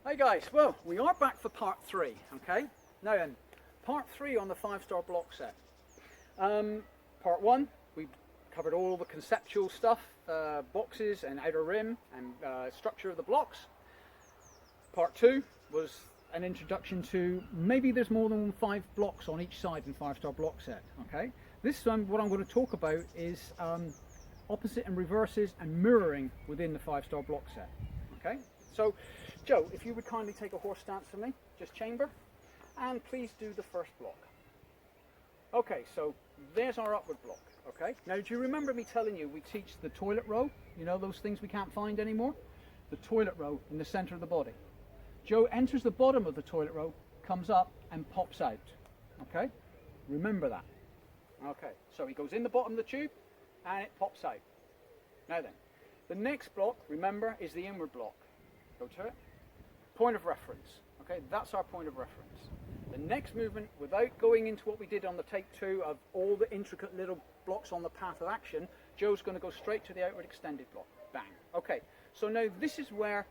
Hey guys, well, we are back for part 3, okay? Now then, part 3 on the 5-star block set. Part 1, we covered all the conceptual stuff, boxes and outer rim and structure of the blocks. Part 2 was an introduction to maybe there's more than 5 blocks on each side in 5-star block set, okay? This time what I'm going to talk about is opposite and reverses and mirroring within the 5-star block set, okay? So, Joe, if you would kindly take a horse stance for me, just chamber, and please do the first block. Okay, so there's our upward block, okay? Now, do you remember me telling you we teach the toilet row? You know, those things we can't find anymore? The toilet row in the center of the body. Joe enters the bottom of the toilet row, comes up and pops out, okay? Remember that. Okay, so he goes in the bottom of the tube and it pops out. Now then, the next block, remember, is the inward block. Go to it. Point of reference. Okay, that's our point of reference. The next movement, without going into what we did on the take 2 of all the intricate little blocks on the path of action, Joe's going to go straight to the outward extended block. Bang. Okay, so now this is where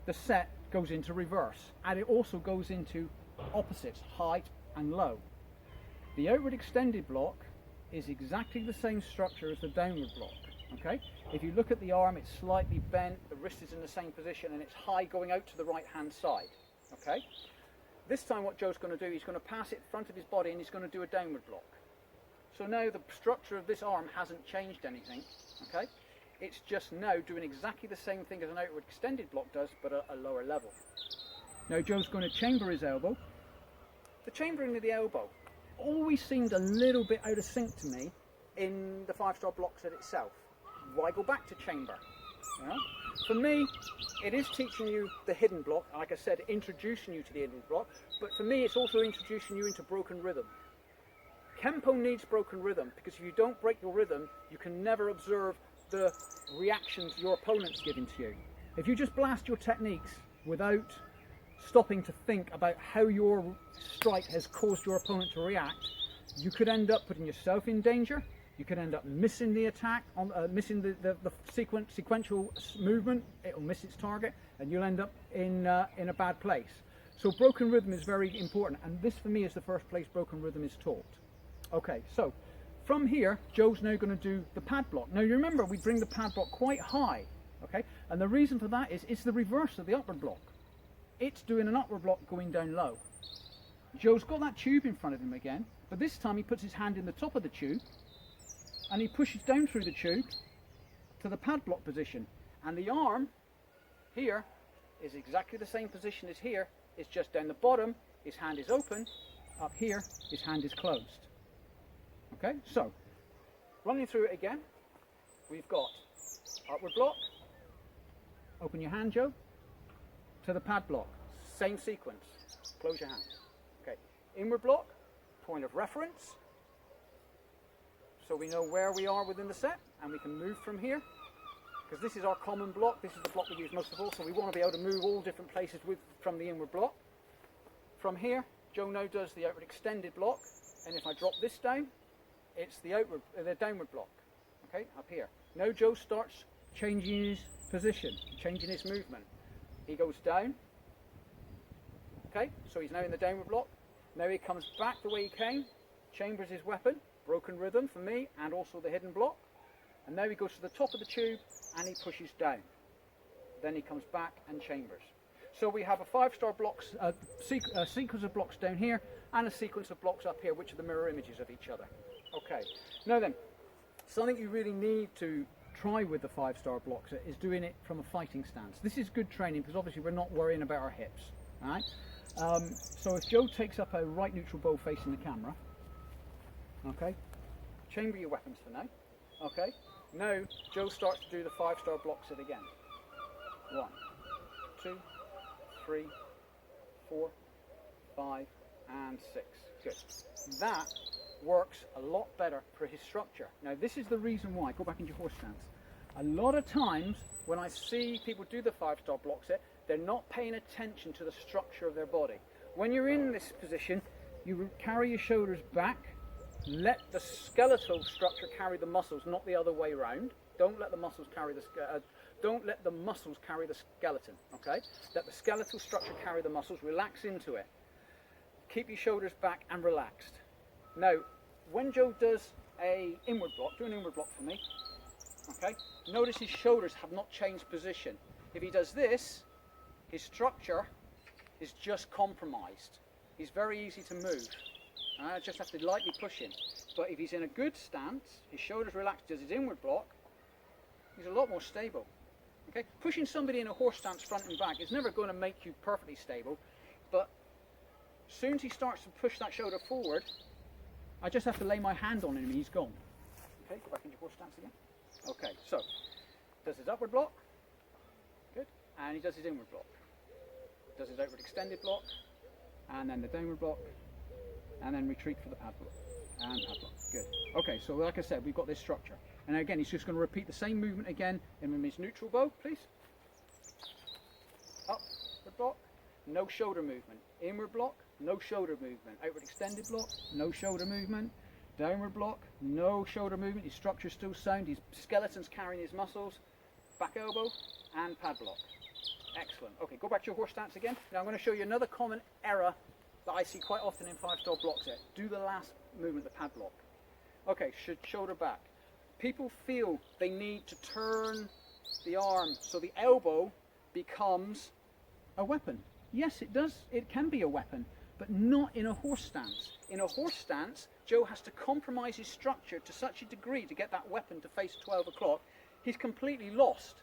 the set goes into reverse, and it also goes into opposites, height and low. The outward extended block is exactly the same structure as the downward block. Okay, if you look at the arm, it's slightly bent, the wrist is in the same position, and it's high going out to the right hand side. Okay, this time what Joe's going to do, he's going to pass it in front of his body and he's going to do a downward block. So now the structure of this arm hasn't changed anything. Okay, it's just now doing exactly the same thing as an outward extended block does, but at a lower level. Now Joe's going to chamber his elbow. The chambering of the elbow always seemed a little bit out of sync to me in the 5-star block set itself. Why go back to chamber? You know? For me, it is teaching you the hidden block, like I said, introducing you to the hidden block, but for me it's also introducing you into broken rhythm. Kenpo needs broken rhythm, because if you don't break your rhythm, you can never observe the reactions your opponent's giving to you. If you just blast your techniques without stopping to think about how your strike has caused your opponent to react, you could end up putting yourself in danger. You could end up missing the attack, missing the sequential movement. It'll miss its target, and you'll end up in a bad place. So broken rhythm is very important, and this for me is the first place broken rhythm is taught. Okay, so from here, Joe's now going to do the pad block. Now you remember we bring the pad block quite high, okay? And the reason for that is it's the reverse of the upward block. It's doing an upward block going down low. Joe's got that tube in front of him again, but this time he puts his hand in the top of the tube, and he pushes down through the tube to the pad block position. And the arm here is exactly the same position as here. It's just down the bottom, his hand is open. Up here, his hand is closed. Okay, so running through it again, we've got upward block. Open your hand, Joe, to the pad block. Same sequence. Close your hand. Okay, inward block, point of reference. So we know where we are within the set, and we can move from here, because this is our common block. This is the block we use most of all, so we want to be able to move all different places from the inward block. From here, Joe now does the outward extended block, and if I drop this down, it's the downward block. Okay, up here. Now Joe starts changing his position, changing his movement. He goes down. Okay, so he's now in the downward block. Now he comes back the way he came, chambers his weapon. Broken rhythm for me, and also the hidden block. And now he goes to the top of the tube and he pushes down. Then he comes back and chambers. So we have a 5-star blocks, sequence of blocks down here and a sequence of blocks up here, which are the mirror images of each other. Okay, now then, something you really need to try with the 5-star blocks is doing it from a fighting stance. This is good training because obviously we're not worrying about our hips. All right? So if Joe takes up a right neutral bow facing the camera, okay, chamber your weapons for now. Okay, now Joe starts to do the 5-star block set again. 1, 2, 3, 4, 5, and 6. Good. That works a lot better for his structure. Now this is the reason why. Go back into your horse stance. A lot of times when I see people do the 5-star block set, they're not paying attention to the structure of their body. When you're in this position, you carry your shoulders back. Let the skeletal structure carry the muscles, not the other way around. Don't let the muscles carry Don't let the muscles carry the skeleton, okay? Let the skeletal structure carry the muscles, relax into it. Keep your shoulders back and relaxed. Now, when Joe does a inward block, do an inward block for me, okay? Notice his shoulders have not changed position. If he does this, his structure is just compromised. He's very easy to move. I just have to lightly push him. But if he's in a good stance, his shoulders relaxed, does his inward block, he's a lot more stable. Okay? Pushing somebody in a horse stance front and back is never going to make you perfectly stable, but as soon as he starts to push that shoulder forward, I just have to lay my hand on him and he's gone. Okay, go back into horse stance again. Okay, so does his upward block, good, and he does his inward block. Does his outward extended block, and then the downward block, and then retreat for the pad block, and pad block, good. Okay, so like I said, we've got this structure. And again, he's just going to repeat the same movement again in his neutral bow, please. Upward block, no shoulder movement. Inward block, no shoulder movement. Outward extended block, no shoulder movement. Downward block, no shoulder movement. His structure's still sound. His skeleton's carrying his muscles. Back elbow and pad block. Excellent. Okay, go back to your horse stance again. Now I'm going to show you another common error that I see quite often in 5-star block set. Do the last movement, the pad block. Okay, shoulder back. People feel they need to turn the arm so the elbow becomes a weapon. Yes, it does. It can be a weapon, but not in a horse stance. In a horse stance, Joe has to compromise his structure to such a degree to get that weapon to face 12 o'clock. He's completely lost.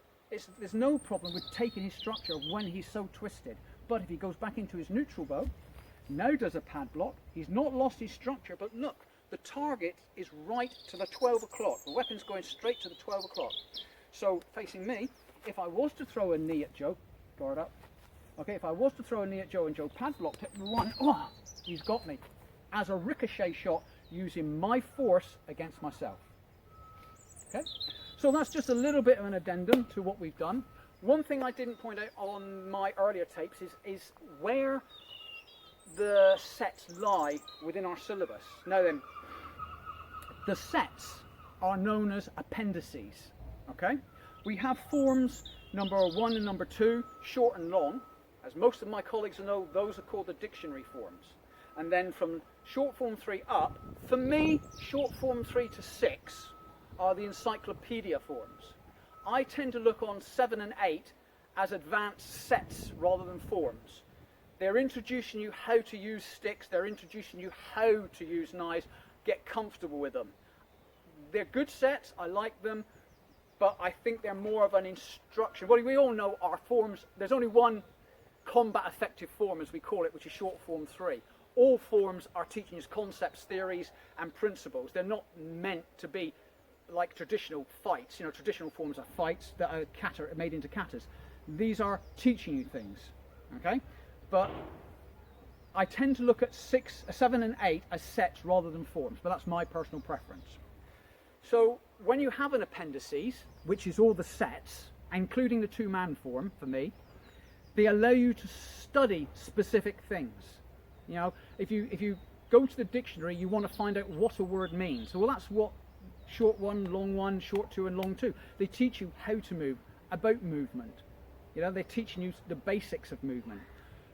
There's no problem with taking his structure when he's so twisted. But if he goes back into his neutral bow, now does a pad block, he's not lost his structure, but look, the target is right to the 12 o'clock. The weapon's going straight to the 12 o'clock. So, facing me, if I was to throw a knee at Joe, guard up. Okay, if I was to throw a knee at Joe and Joe pad blocked it, he's got me. As a ricochet shot, using my force against myself. Okay, so that's just a little bit of an addendum to what we've done. One thing I didn't point out on my earlier tapes is where the sets lie within our syllabus. Now then, the sets are known as appendices, okay? We have forms number 1 and number 2, short and long. As most of my colleagues know, those are called the dictionary forms. And then from short form 3 up, for me, short form 3 to 6 are the encyclopedia forms. I tend to look on 7 and 8 as advanced sets rather than forms. They're introducing you how to use sticks, they're introducing you how to use knives, get comfortable with them. They're good sets, I like them, but I think they're more of an instruction. Well, we all know our forms, there's only one combat effective form, as we call it, which is short form 3. All forms are teaching us concepts, theories, and principles. They're not meant to be like traditional fights. You know, traditional forms are fights that are made into katas. These are teaching you things, okay? But I tend to look at 7 and 8 as sets rather than forms, but that's my personal preference. So when you have an appendices, which is all the sets, including the 2-man form for me, they allow you to study specific things. You know, if you go to the dictionary, you want to find out what a word means. So, well, that's what short 1, long 1, short 2, and long 2. They teach you how to move, about movement. You know, they're teaching you the basics of movement.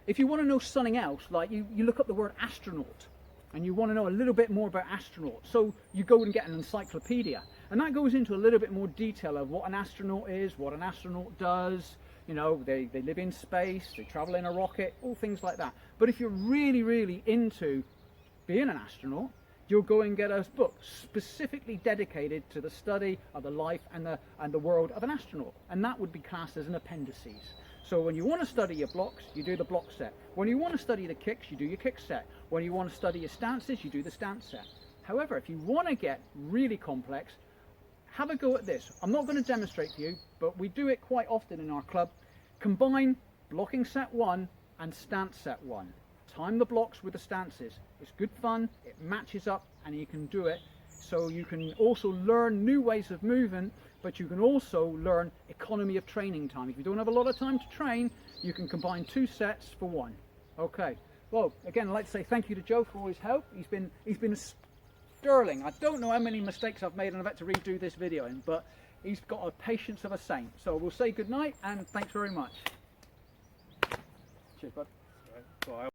If you want to know something else, like you look up the word astronaut, and you want to know a little bit more about astronauts, so you go and get an encyclopedia. And that goes into a little bit more detail of what an astronaut is, what an astronaut does. You know, they live in space, they travel in a rocket, all things like that. But if you're really, really into being an astronaut, you'll go and get a book specifically dedicated to the study of the life and the world of an astronaut. And that would be classed as an appendices. So when you want to study your blocks, you do the block set. When you want to study the kicks, you do your kick set. When you want to study your stances, you do the stance set. However, if you want to get really complex, have a go at this. I'm not going to demonstrate to you, but we do it quite often in our club. Combine blocking set 1 and stance set 1. Time the blocks with the stances. It's good fun, it matches up, and you can do it. So you can also learn new ways of movement, but you can also learn economy of training time. If you don't have a lot of time to train, you can combine 2 sets for 1. Okay. Well, again, I'd like to say thank you to Joe for all his help. He's been sterling. I don't know how many mistakes I've made and I've had to redo this video in, but He's got a patience of a saint. So we'll say good night and thanks very much. Cheers, bud. Right. Well,